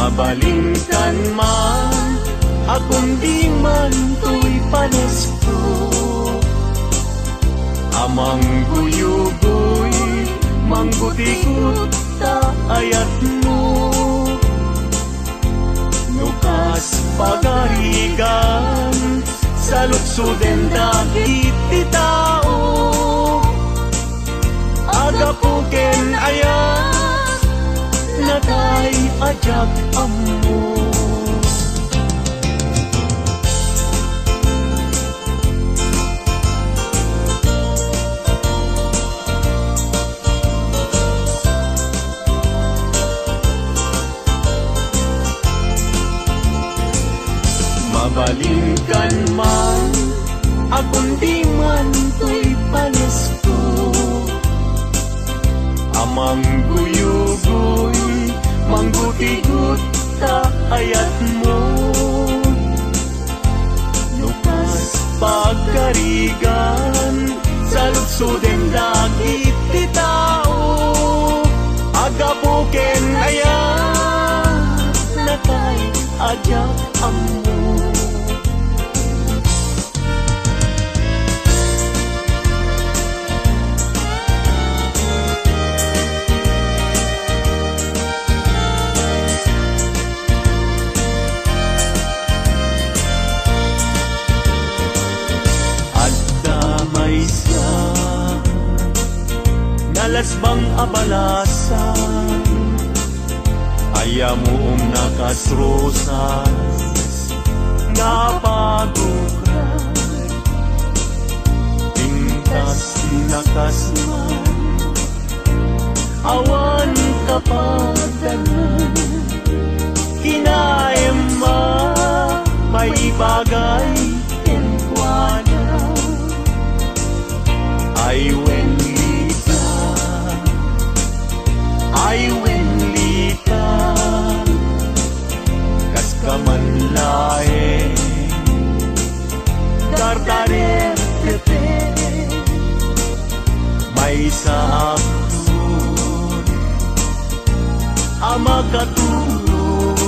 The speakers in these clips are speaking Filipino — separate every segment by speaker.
Speaker 1: Mabalingkan man, akong di man to'y panesko. Amang guyugoy, manggutikot ta ayat mo. Nukas pagarigan, sa luksuden dagit ti tao. Agapuken ayat, natay ajak ammo. Mabalingkan man, akong di man to'y panesko. Amang guyugoy, manggutigot ta ayat mo. Nukas pagkarigan, sa luksuden dagit ti tao. Agapuken ayat, natay ajak ammo. Nalasbang abalasan, ayamuong nakasrosas, napagukran, pintas nakasman, awan kapadanan, kinaema, may bagay tenkwana, ay ay wenlita, kas kamanlae, dardarer tepe, may saakun, amakatulog,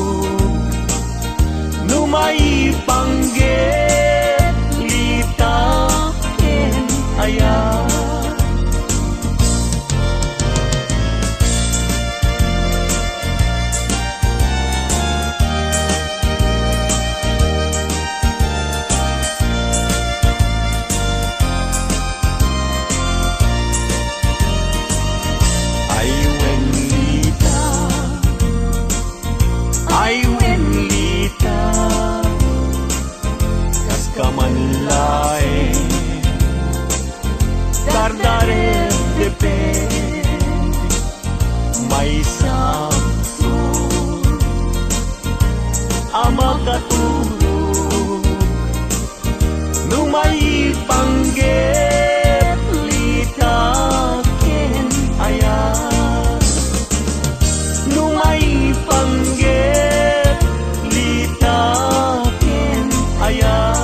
Speaker 1: numay pangget, litaken ayat. Ay wenlita, kas kamanlae, dardare depe, may samsun, amakatulog, numay pangget, litaken ayat, numay pangget, litaken ayat.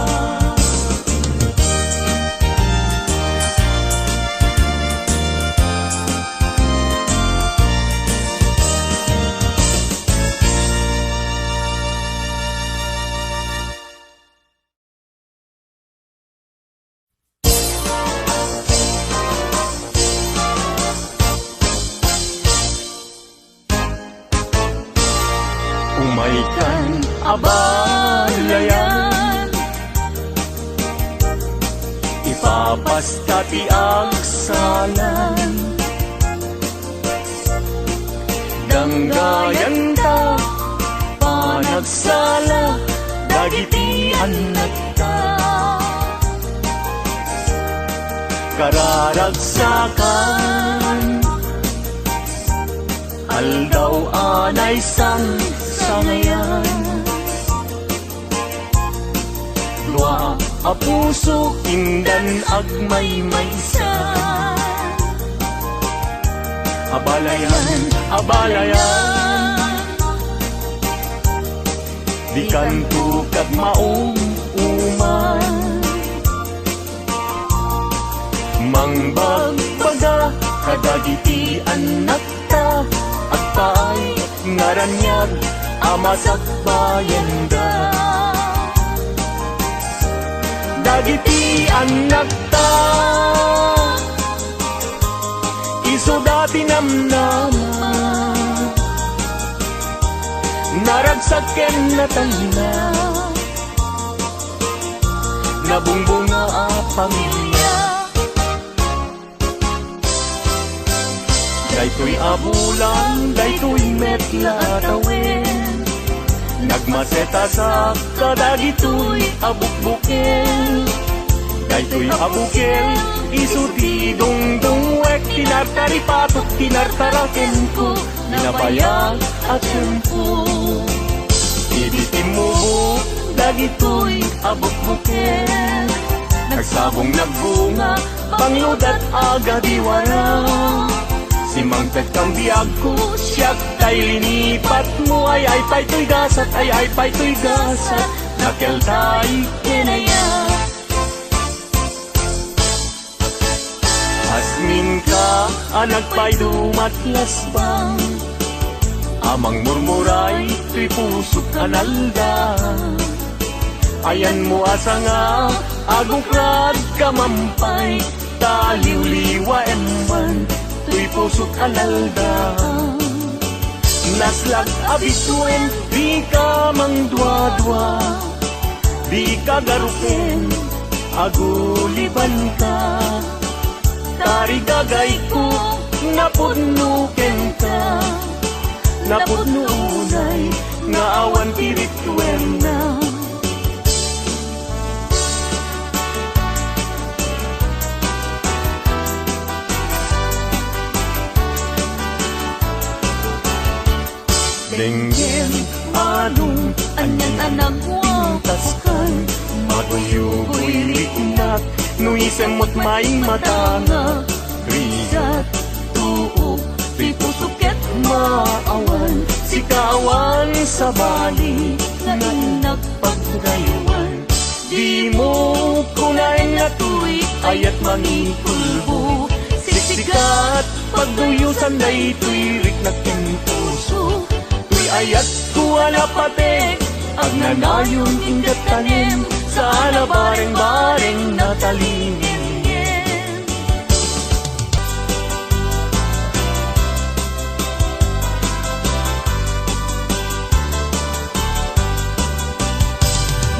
Speaker 1: Umaikan abalayan, ipapasta ti agsalan, danggayan ta panagsala, dagiti anak ta, kararagsakan, aldaw anay sangayan. Dua a puso kindan agmay maysa, abalayan, abalayan, di kanto kag maong uman, mangbagbaga kadagiti anak ta, at paay ngaranyag amasak bayan da. Dagiti anak ta iso dati namnama naragsaken na tangina nabungbunga a pamilya. Daytoy abulan, daytoy metla tawen nagmaseta sa kadagitoy abukbuken. Daytoy abuken isuti dungdungwek tinartaripatok tinartaraken ko nabayag at tempo. Ibitim mo dagitoy abukbuken nagsabong nagbunga pangludat aga diwara. Simangpet kang biyag ko, siyak tay linipat mo. Ay pa'y gasat, ay pa'y gasat. Nakel tay kinaya. Asmin ka, anak pa'y dumatlas bang. Amang murmuray, tuy pusok analda. Ayan mo asa nga, agukrad kamampay. Taliw-liwa emman. Tuy pusok alalda naslag abisuen di ka mang dua-dua di ka garupen aguliban ka tarigagay ko napudnuken ka napudnunay nga awan pirituem na. Denggen anong anyan anak mo taskan matuyugoy liknak nuisemot may matanga rigat tuog pipusuket maawan sikawan sa bali nga nagpagdayuan di mo kunain na tuy ayat mangikulbo siksikat pagduyusan day tuy riknak puso ayat kuwala patek ang nanayon ingat tanim sana bareng-bareng natalingin.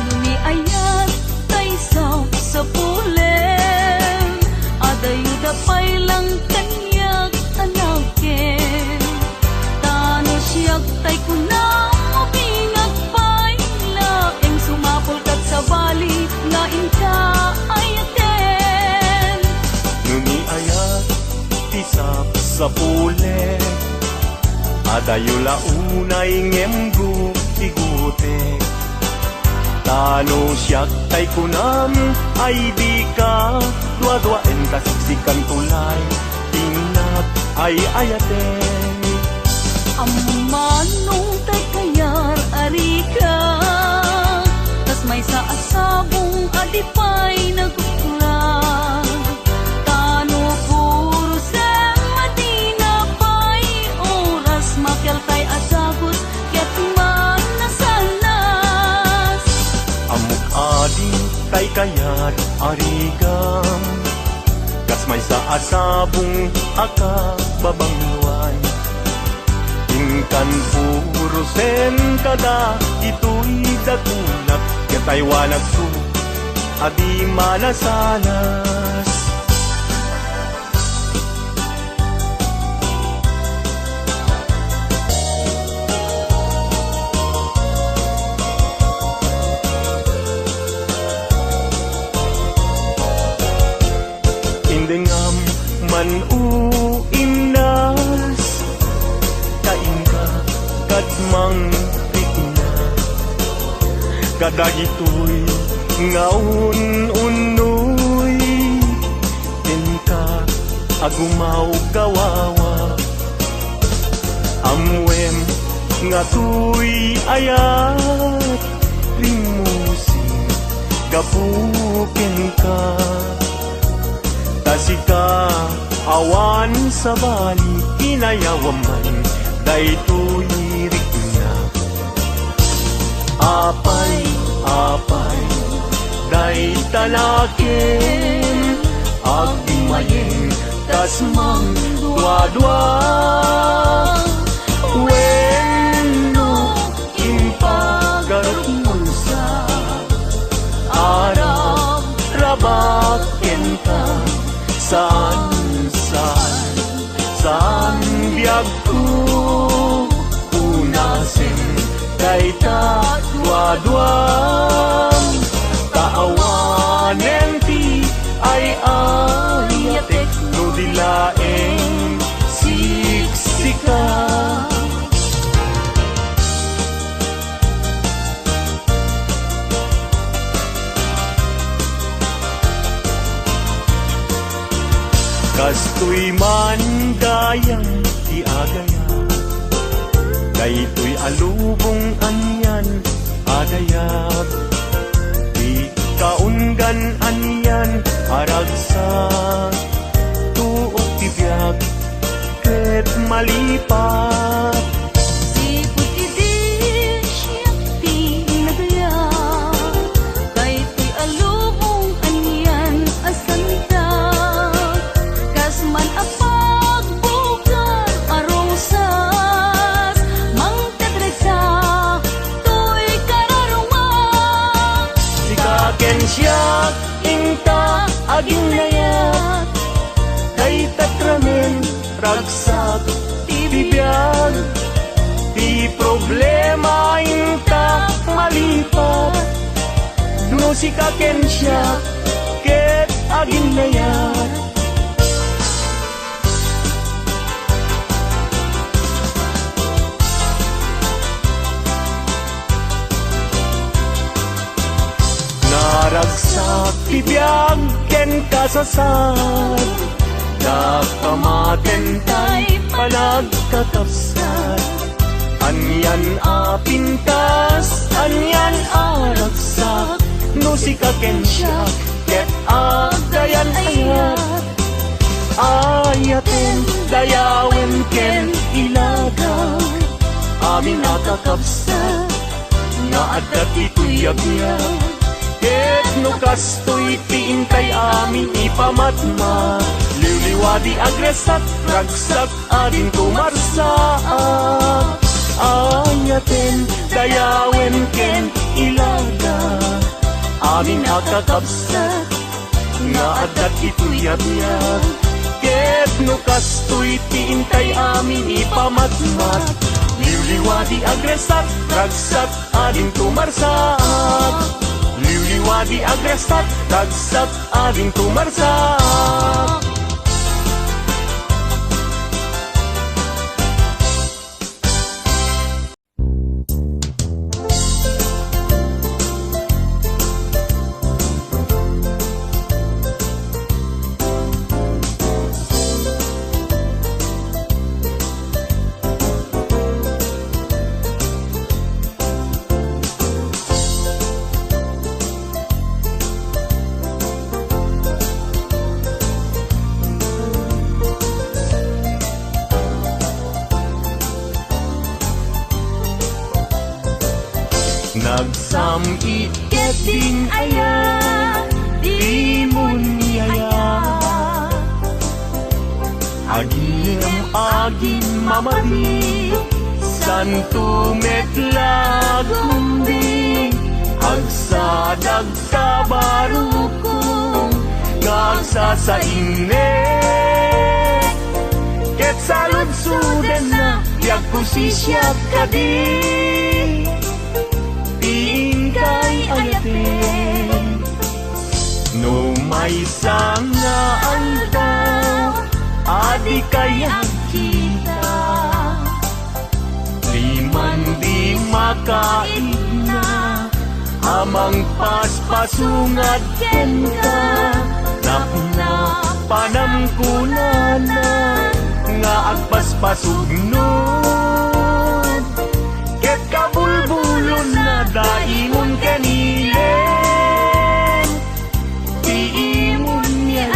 Speaker 2: Numi ayat tay sa pulen adayo dapay lang kanyak anaken tano siyak tay kunang mabingag pay laeng sumapol kat sa bali nga inka ayaten.
Speaker 1: Nuni ayat tisap sa pule adayo launay ngemgo igute tano siyak tay kunam ay di ka dua-duaen kasiksikan tulay tinap ay ayaten.
Speaker 2: Manong tay kayar arika tas may sa asabong adipay nagkukurang tano puro sem madina pay oras makyal tay asagot ket man nasanas
Speaker 1: Amok adi tay kayat arigam kas may sa asabong aka babangluan kan puro sen kada ito'y dagunak katay wanag su adi manasanas. Indengam man uinas kadmang tigna kadagitoy ngaun unoy tinka agumaw kawawa amwem nga tuy ayat limusin gapukin ka tasika awan sa bali inayawaman daytoy apay day tanakin agdimayin tas mangdua-dua wenno impagaruton sa arab rabaken ka saan biag ko unasin day dua-duam kaawanen ti ay ayatek no dilaeng siksika kastoy man gayang ti agaya daytoy alubong anyan adayag di kaunggan anyan aragsak tuok ti biag ket malipat
Speaker 2: Sipot idi siyak ti nagaya daytoy alubong anyan asanta kasman apag bukan arosas mangtadresa toy kararumang
Speaker 1: ikaken siyak ingta aging nayat kay tatramen ragsak ti bibiyag ti problema ingta malipat no sikaken siyak ket aging nayat naragsak ti biag ken kasasad nakamaten tay panagkakapsat anyan apintas anyan aragsak no sikaken siyak ket agayan ayat ayaten dayawen ken ilaga amin nakakapsat nga adat ituyag-yag ket no kastoy tiintay amin ipamatma liwliwadi agresak ragsak adin kumarsaak ayaten dayawen ken ilaga amin akakapsat nga adat ituyag-yag ket no kastoy tiintay amin ipamatmat liwliwadi agresak ragsak adin kumarsaak liwliwadi agresak ragsak adin kumarsaak nagsamit ket din aya di munyaya agim mamadi santo metlagumbing agsadag kabarukong nagsasaine ket saludsuden na yagkusisyak kadi tingkay ayaten no may sangaan ka adi kayang kita liman di makaigna amang paspasungat ken ka napna panamkunana nga agpaspasugnon ket kabulbulon na daingon kanilen tiimon niya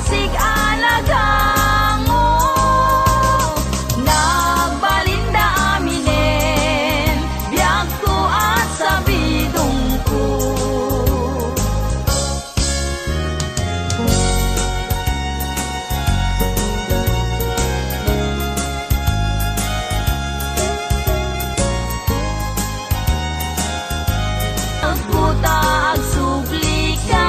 Speaker 2: sig alagang mo. Nagbalinda aminen, biyag ko at sabidong ko. Agbuta ag sublika,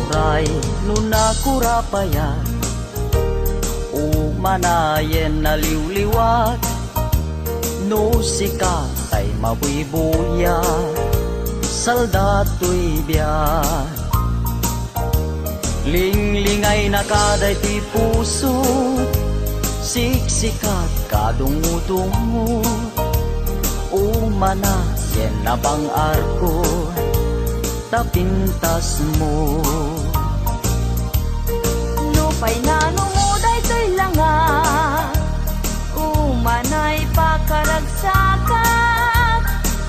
Speaker 1: Uray nuna kurapaya, umanayen na liwliwat, no sika tay mabuibuya, saldato'y biyan. Linglingay na kaday ti puso, siksikat kadungo-dungo, umanayen na bang arko, tapintas mo.
Speaker 2: lupay na numuday to'y langa, umanay pakaragsakat,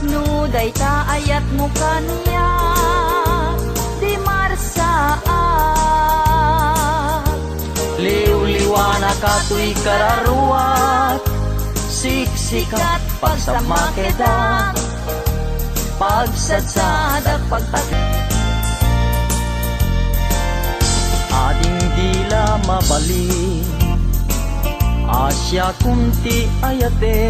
Speaker 2: nuday ta ayat mo kaniya, di marsaat.
Speaker 1: Liw-liwana kato'y kararuat, siksikat pagsamakedak, pagsadsad at pagtakit. Ading dila mabali, asya kunti ayate,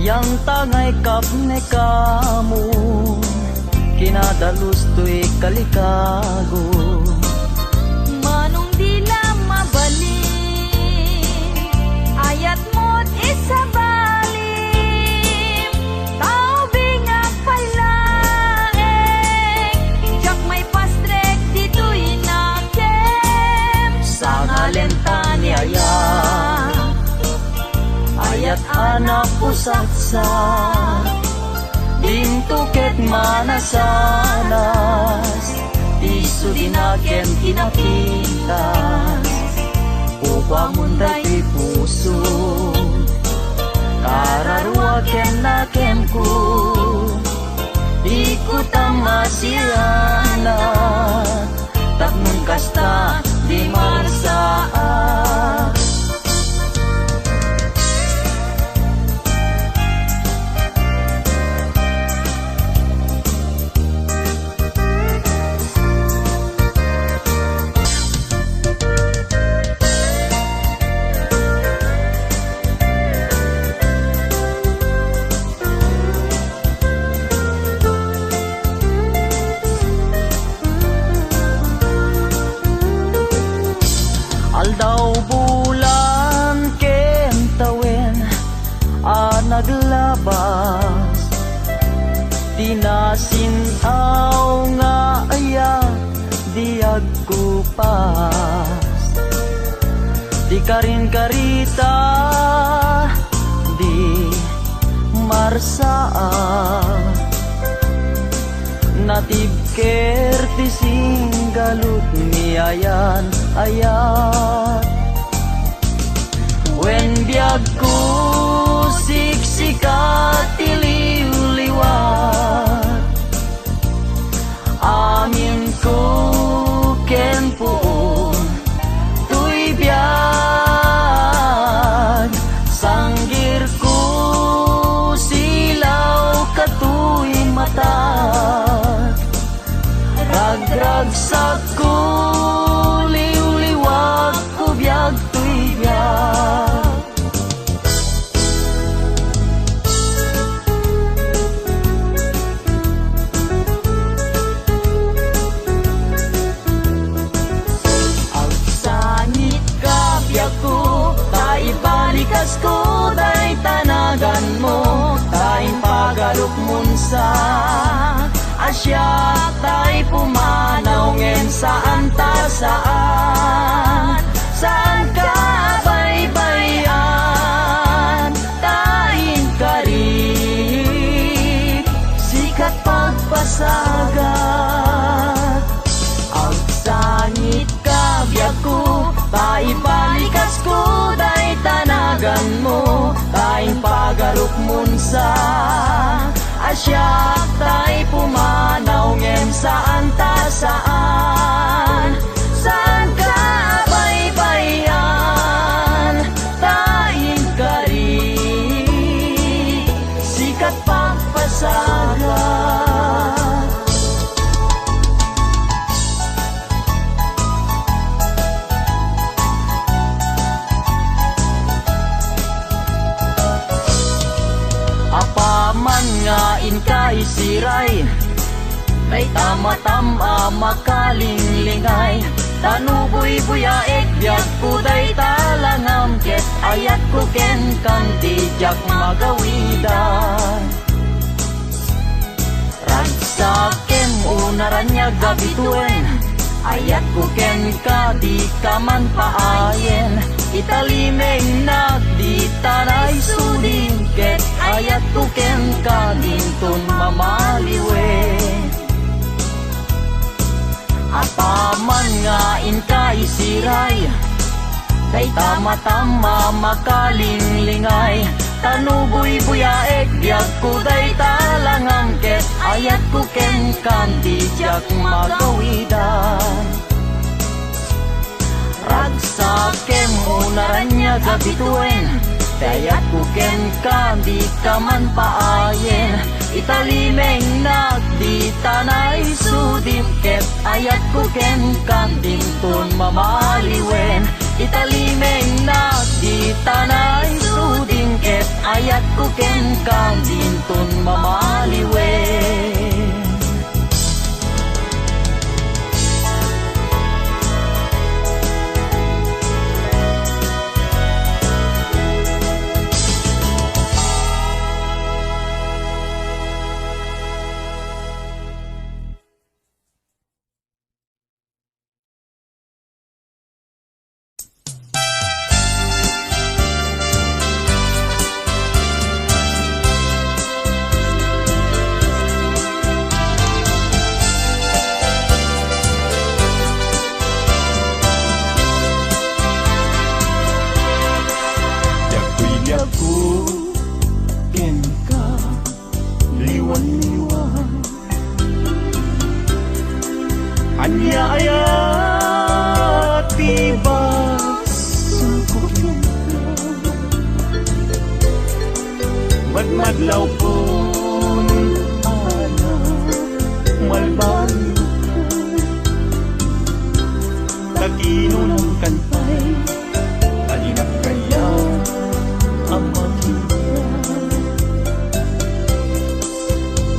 Speaker 1: yang tangay kapne kamu, kinadalus to'y kalikago.
Speaker 2: Manong dila mabaling, ayat mo't isabalim, tao bingak palaeng, tiyak may pastrek dito'y nakem,
Speaker 1: Sa ngalenta ni ayat anak pusatsa, dintuket manasanas, isu dinaken kinapitas, upang munday ti puso, kararuaken na kem ko, ikut ang masiyana, tapnon kasta di marsaat. Aldaw bulan ken tawen naglabas, tinasinaw nga aya diag kupas, di karin karita di marsaat, natib kerti singgalut ni ayan ayat. Wen biag ko siksikat iliw-liwat, amin ko ken puon tuy biag, sanggir ko silaw katuy matat, ragragsak ko liw-liwat ko biag tuy biag. Agsangit ka biag ko, taibalikas ko day tanagan mo, tayong pagalok munsa asya tay pumanaw ngen saan ta saan, saan ka baybayan, tayin kari sikat pagpasagan. bulok munsa asyak tay pumanaw ngem saan ta saan ka baybayan tayong kari sikat pagpasaga. Apaman nga inkay siray may tama-tama makalingligay tanuboy buyaek biyak kuday talangam ket ayat ko ken kang tijak magawidan ragsakem unaranya gabituen ayat ko ken ka di kaman paayen italimeng nagdi tanay sudin ket ayat ko ken ka dintun mamaliwe apaman nga inkay siray kay tama-tama makalingligay tanuboy buyaek biyak kuday talangang ket ayat ko ken kanti jak magawidan ragsakem unaranya gabituen dayat ko ken kandi kaman paayen italimeng nagdi tanay sudin ket ayat ko ken kandin tun mamaliwen italimeng nagdi tanay sudin ket ayat ko ken kandin tun mamaliwen. Madlaw pun ana malbayo kaginun kantay alinak kaya ang makita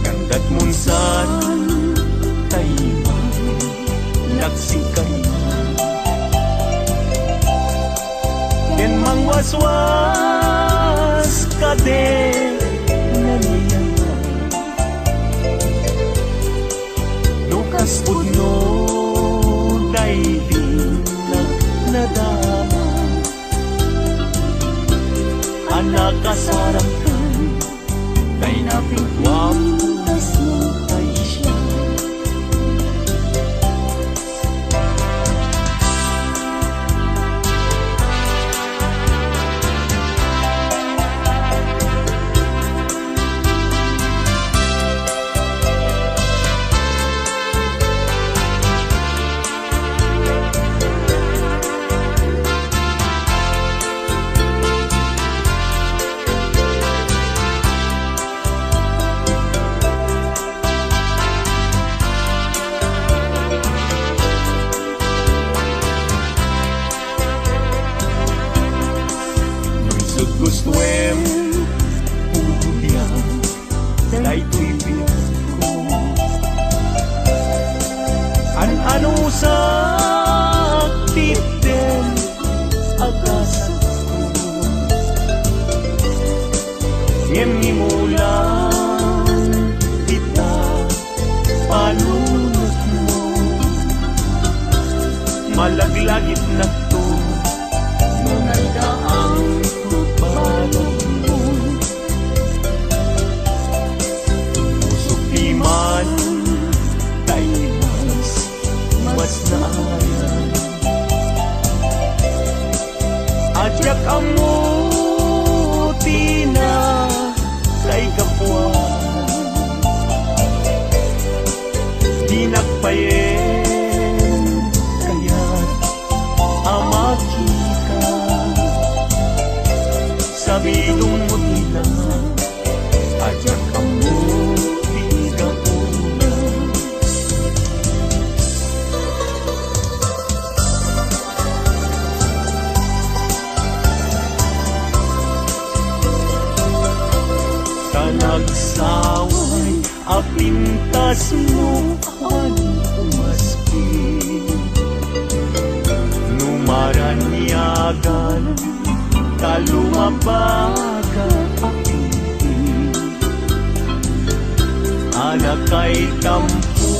Speaker 1: kandat munsan taimay nagsikay ken mangwaswas kade Lukas pudno daigin nadama anak kasarangkan kay napigwam nasutay siya gustuem pudia dai tuipin ko anu sakit den agas ko ngem mulan kita panunot mo malaglagit na to nunay daang man tayo mas naayan adyak amuti na sabidong mo't nila ajak kamu tiga una. Tanagsaway apintas mo awan umaspi numaranyagan kalumabaga apiti anak kay tampo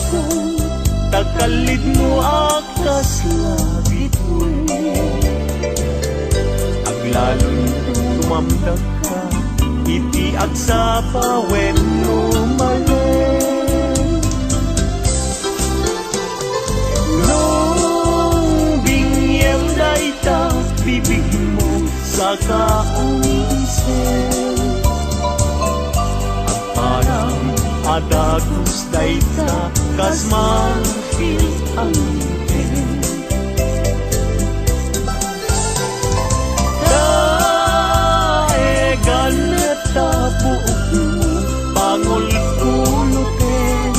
Speaker 1: takalid mo akas labit mo aglalon tumamdag ka iti agsapa when lumalen nung bingyem na ita bibig mo sa kaunisen ang parang adagos na ita kas manfil ang iten daegan na buok mo pangol kulutin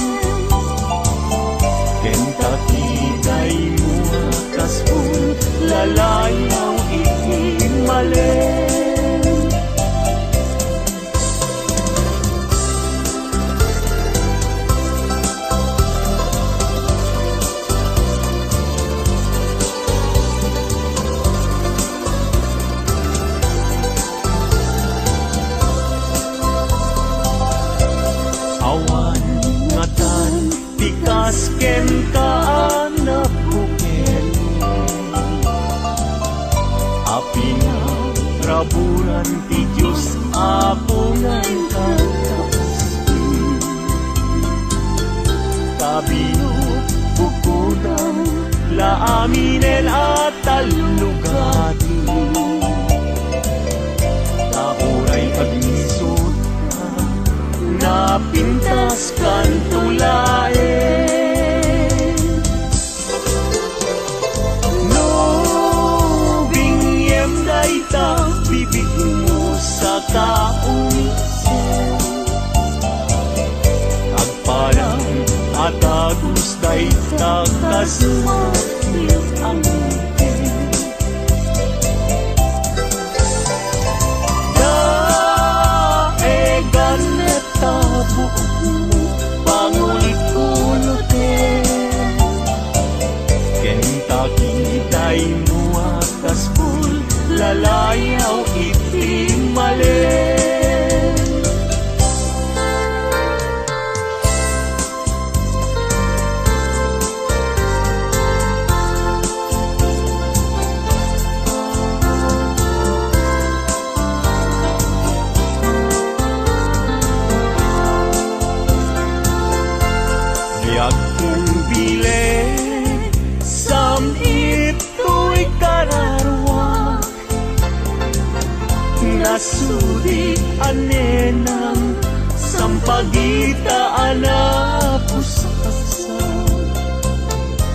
Speaker 1: kentakitay mo kaspul lalayaw itimalen awan ngatan tikas ken kaanak buken api na raburan ti Diyos apungan kakaspi kabino bukudan laaminen at talugati tauray agnisot ka napintas kan tulaen no bingyem na ita bibig mo sa kaunisen agparang atagos na ita kasmatil ang iten daegan neta buok mo pangul kulutin kentakitay mo akas pul lalayaw itimalen yakin bile sam ito'y kararwa nasudi anenang sampagita anapusasa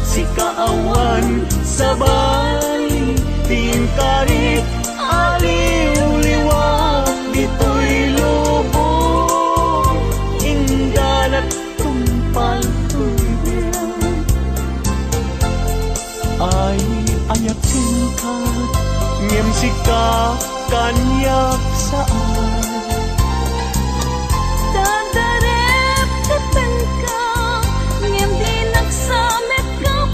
Speaker 1: si kaawan sa bali tingkarit aliw-liwag dito'y lubong ingganat tumpal ay ayakin ka ngem sika kanyak saan
Speaker 2: Dadarep tepen ka ngem di naksamet kap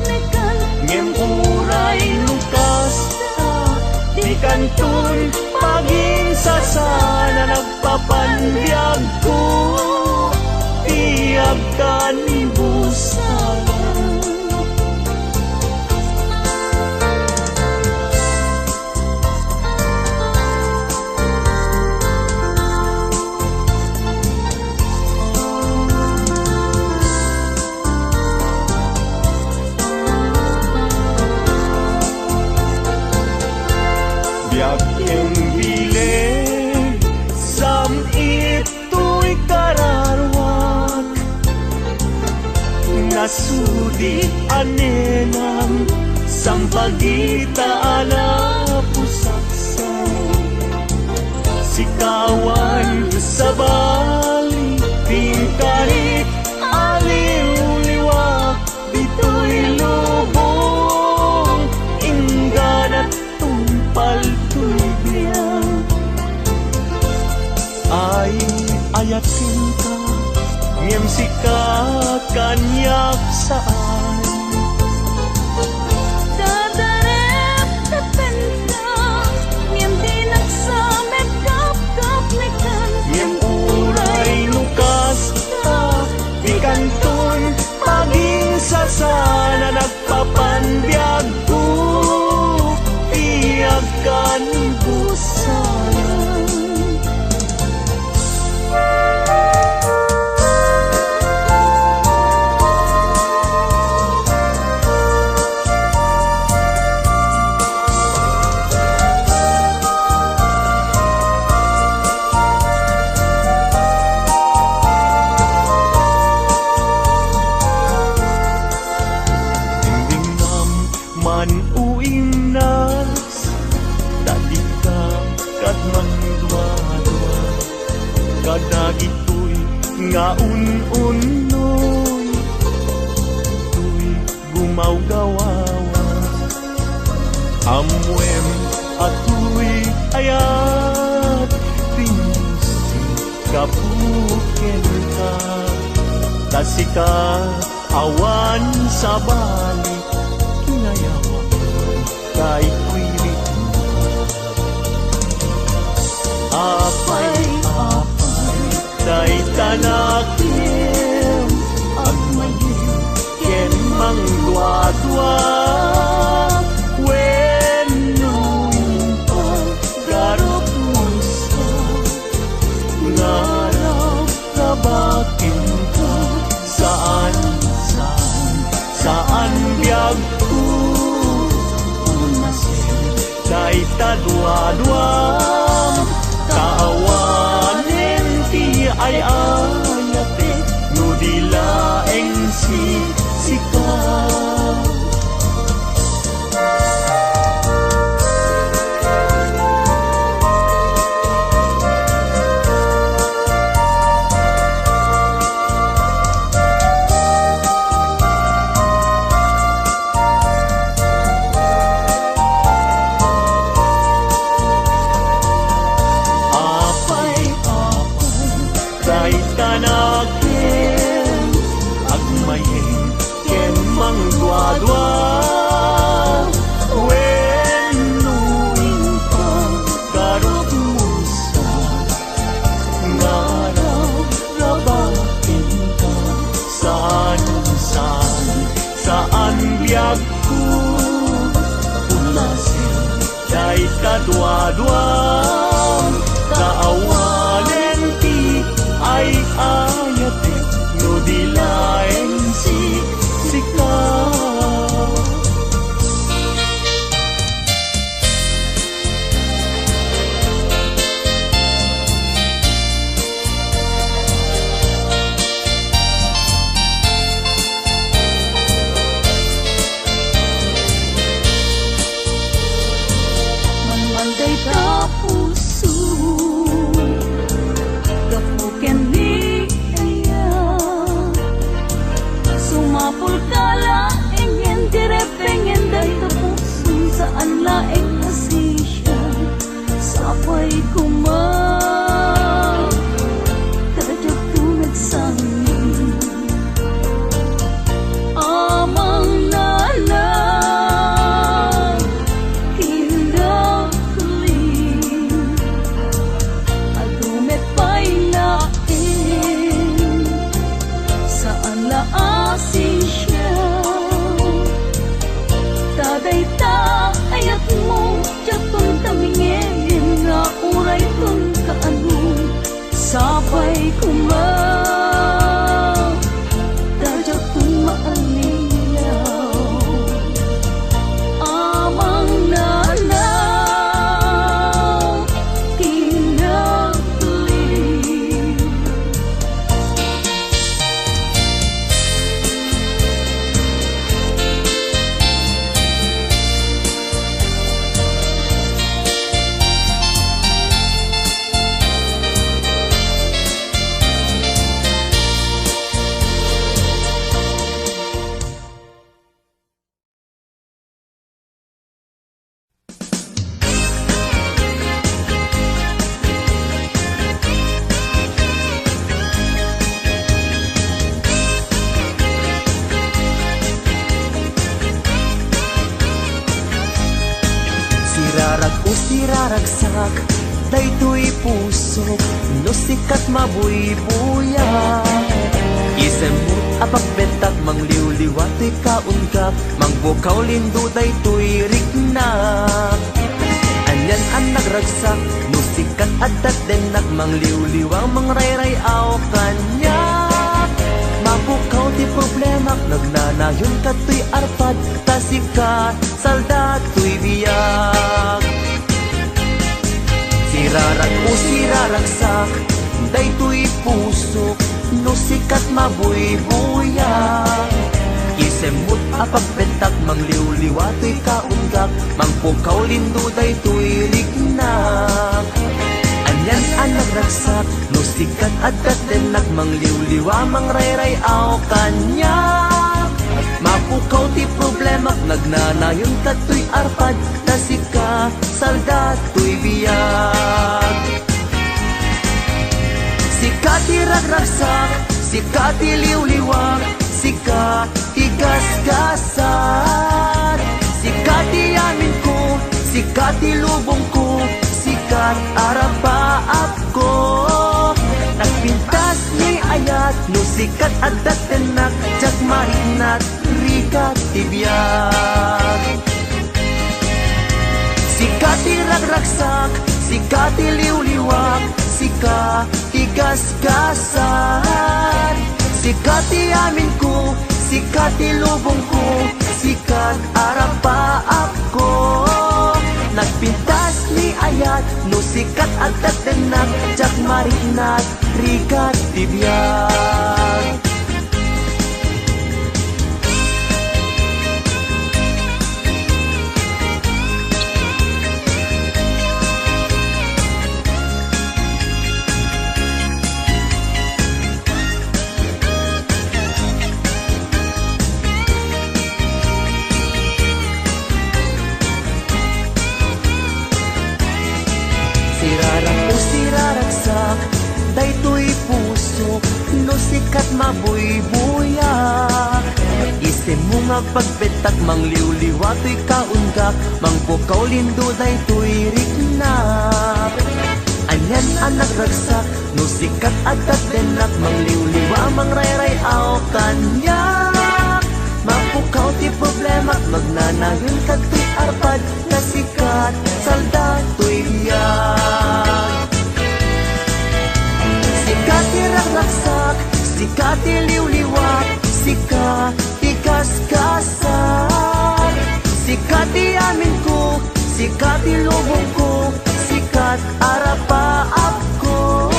Speaker 2: nekan
Speaker 1: ngem uray lukas ta di kantun paging sasana nagpapanbiyag ko tiyag ka ni busan yakin bile sam ito'y kararwak nasudi anenang sampagita ala pusaksa sikawan sa bali, tingkalit, aliw-liwak, dito'y lubong, inggan at tumpal tuibiyang. Ay, ayatin ka, ngem sika kanyak saan.
Speaker 2: Dadarep tepenta, ngem di nagsamet kap-kap nikan.
Speaker 1: Ngem uray nukas ka, di kanton paging sasana nagpapanbiag ko, tiyag kan busana. Man uing nas, tadi ka kat mandwa-dwa, kadagitoy nga un-unoy, tuy gumaw-gawawa, amwem atoy ayat, tinusi kapuken ka, tasika awan sa balik, kinayawak kahit pilit mo. Apay, tay tanakim, at mayim, ken mang dwa-dwa, wenuin pa, garot mo ngarap kabakin ka, saan biyag ko, kahit tadwa-dwa, kaawanin ti ay ayate, no dilaeng sika. Kahit tanakin, agmayeng ken mang dwa-dwa, wenuin pa, garot mo ngarap rabakin ka, saan biyag ko, pulasin, kahit kadwa-dwa, kaawalin ti ay ayate, no dilaeng sika.
Speaker 2: Manday ka puso, kapuken ni aya, sumapul ka laeng yan direpengen day ka puso, saan laeng nasisya, sapay kumang, kadyak ko nagsangin, amang nana. Ayat mo, jatong tamingin nga uray tong kaanong sapay kumang dajak kong maaliyaw amang nanaw kinagli.
Speaker 1: mabuy-buya. Isemut apagbentak mangliw-liwa to'y kaungkap, mangbukaw linduday to'y rignak. Anyan ang nagragsak, nusikat at denak, mangliw-liwang mangrayrayaw kanyak. Mabukaw ti problemak, nagnanayon ka to'y arpad, tasika salda to'y biyak. Sirarak o siraragsak, day to'y pusok, nusikat mabuy-buyak. Isemut apagbentak mangliw-liwa to'y kaunggak, mangpukaw linduday to'y rignak. Anyan ang nagragsak, nusikat at denak, mangliw-liwa mangrayrayaw kanyak. Mapukaw ti problemak, nagnanayon ka to'y arpad, tasika salda to'y biyak. Sika ti ragragsak, sika ti liw-liwak, sika ti gasgasan. Sika ti amin ko, sika ti lubong ko, sikat arapaap ko. Nagpintas ni ayat, no sikat at datenak, jak mahinat, rikat ti biyak. Sika ti ragragsak, sika ti liw-liwak, sika ti gasgasan. Sikat ti amin ko, sikat ti lubong ko, sikat arapaap ko. Nagpintas ni ayat, no sikat at datenak, jak marinat, rikat ti biyak. Day to'y pusok, no sikat mabuy-buyak. Ise mo nga pagpetak, mangliw-liwa to'y kaunggak, mangpukaw linduday to'y rignak. Anyan ang nagragsak, no sikat at datenak, mangliw-liwa mangrayrayaw kanyak. Mapukaw ti problemak, magnanayon ka to'y arpad, na sikat salda to'y biyak. Sika ti ragragsak, sika ti liw-liwak, sika ti gasgasan. Sika ti amin ko, sika ti lubong ko, sikat arapaap ko.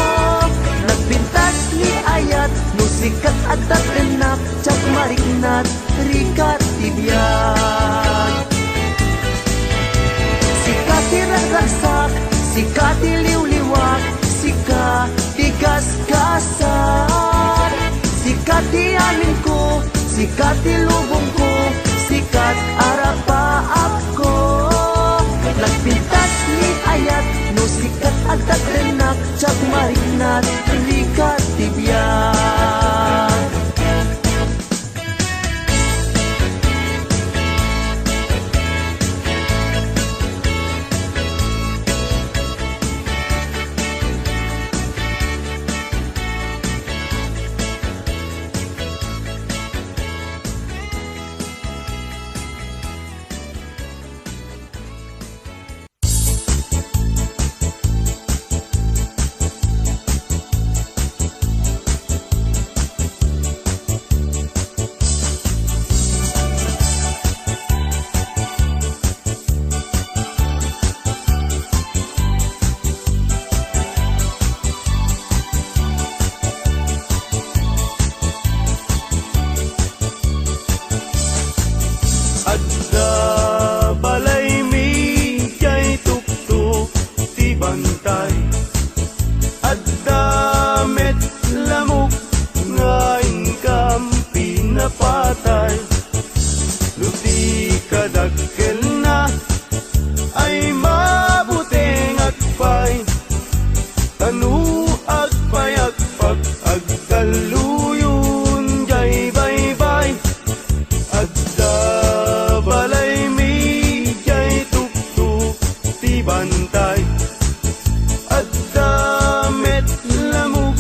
Speaker 1: Nagpintas ni ayat, no sikat at datenak, jak marignat, rikat ti biyak. Sika ti ragragsak, sika ti liw-liwak, sika ti gasgasan. Sikat ti amin ko, sikat ti lubong ko, sikat arapaap ko. Nagpintas ni ayat, no sikat at datenak, jak marignat, rikat ti biyak. bantay at damit lamok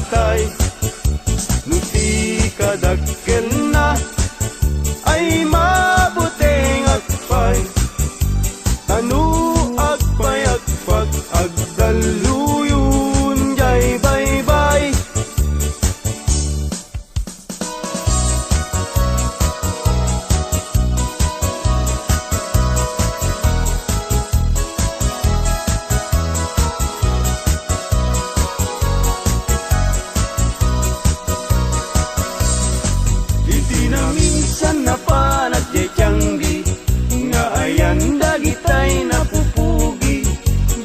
Speaker 3: patay. Nuti kadakkel na ay mabuting agpay. Tanu agpay agpag agdaluyun jay bye-bye. Minsan na panagtiyanggi nga ayan dagitay napupugi.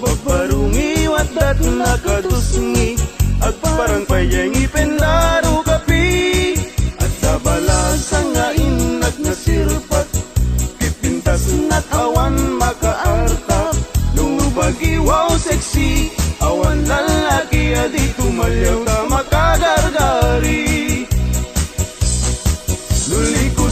Speaker 3: Babarungi wadat nakatusngi agparang payeng ipendaro kapi. At dabalasa nga inak na sirpat pipintas na't awan makaartap. Lumubagi wow sexy awan lalaki adi tumalyaw na makagargari.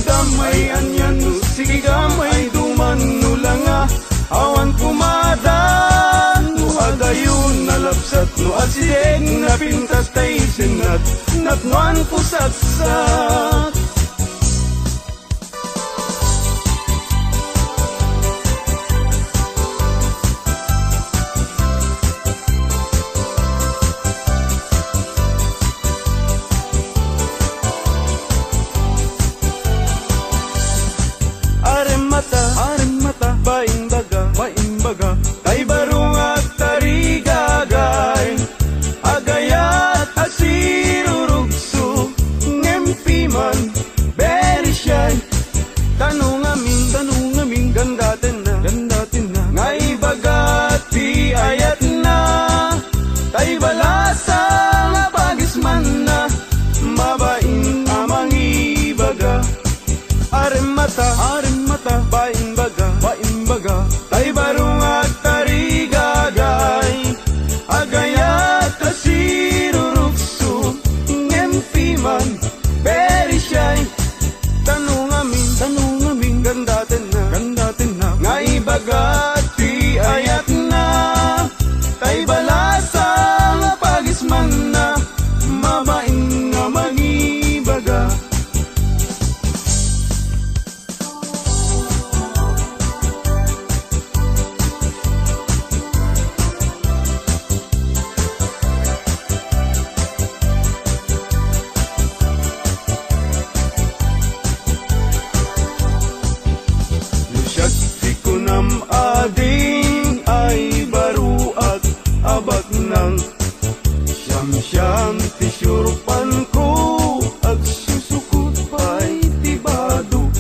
Speaker 3: Damay anyan no sige gamay duman no langa awan pumadan no adayon nalapsat no asideng napintas tay sinat natnuan pusatsak. Aremata, baimbaga, kay barungag tarigagay, agayat asirurugso, ngempiman, very shy. Tanong amin, gandatin na, ngay bagat di ayat na, tay balasa mapagisman na, mabain amang ibaga. Aremata, baimbaga, tay barungag tarigagay, agayat asirurukso, ngempiman, very shy. Tanong amin, gandatin na, ngay bagat di ayat na, tay balasa mapagisman na, mabain nga magibaga. Ading ay baruag abag ng siyam-siyam tisyurpan ko ag susukot pa'y tibado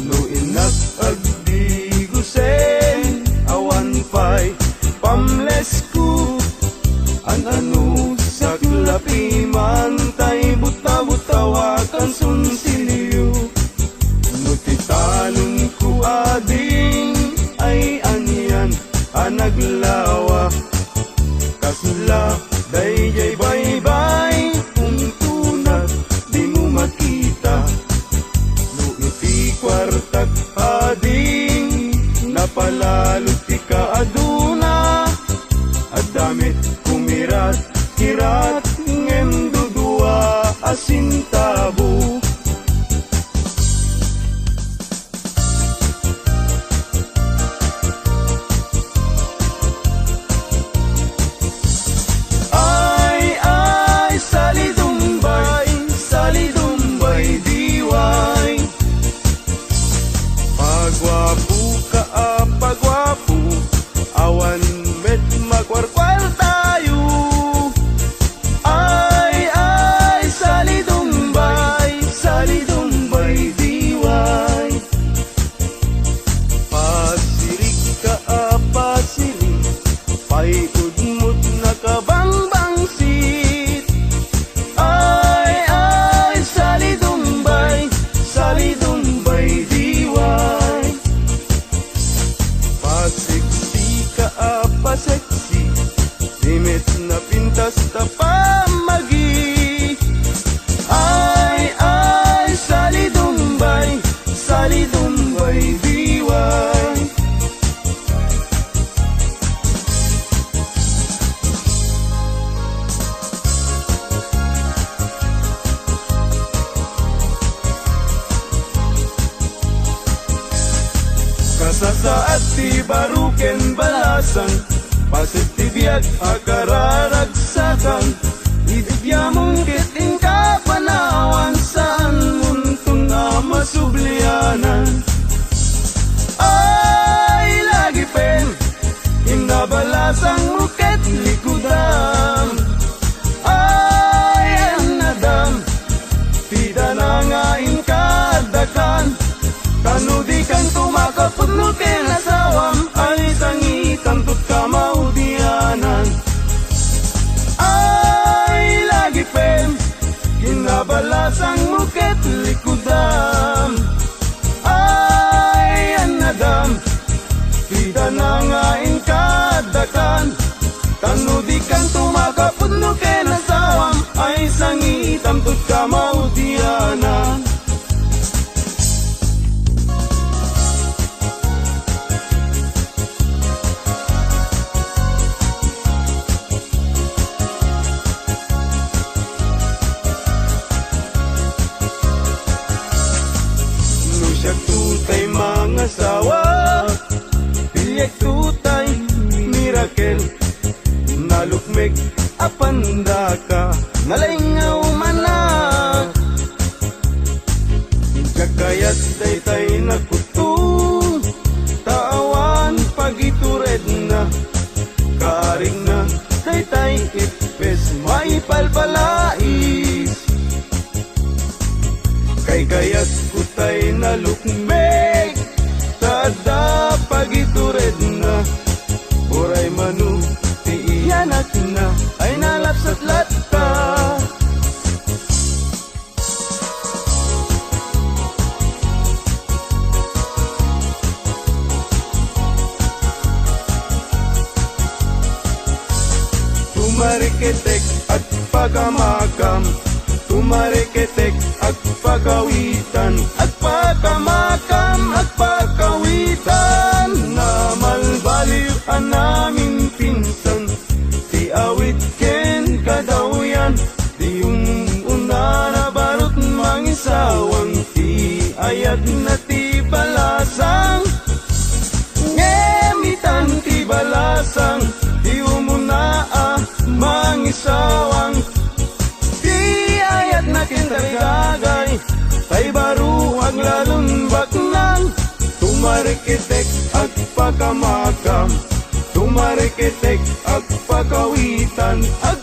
Speaker 3: no inak ag di gusen awan pa'y pamles ko an-ano saklapi man tay buta-butawakan sunsiliyo no titalon ko ading ay anyan anaglawa kasla dayjay bye-bye untunat di mo makita no iti kwartak ading napalalot ti kaaduna adamit kumirat kirat ngem dudua asintabo. Pagwapo awan met magwarkwal tayo. Ay salidumbay diway. Pasirik ka pasirik pay udmut na kabangbangsit. Ay salidumbay diway. Pasiksi ka paseksi limit na pintas ta pamagi. Ay salidumbay diway. ti baruken balasan, pasitibiyag akararagsakan, ibigyamong kiting kapanawan, saan muntong na masublianan. Ay, lagi pen, inabalasang muket likudan. Ay, anadam, tida na ngain kadakan, kanudi kang tumakapudno kinasawam, ay sangitan tut kamaudianan. Ay, lagi pen, kinabalasang muket likudan. Ay, anadam, tida na ngain kadakan, kanudi kang tumakapudno kinasawam, ay sangitan tut kamaudianan. Siyak tutay mga sawa, pilyak tutay mirakel, nalukmig apanda ka, nalingaw manak. Kakayat daytay nakutung, tawan pagitured na, karing na daytay ipes, may palpalais. Kay kayat kutay na lukmek, tada pagitured na, buray manu, tiiyanak na, ay nalapsat latta. Tumariketek at pagamakam, tumariketek at pagawitan, at pagamakam at pagawitan, na malbaliw ang namin pinsan, di awit ken kadawian, di yung una na barot mangisawang, di ayat na ti balasang, ngemitan ti balasang, di umuna mangisawang, kindaragay, tay baruhag lalong baknang, tumarikitek at pagkamakam, tumarikitek at pagkawitan, at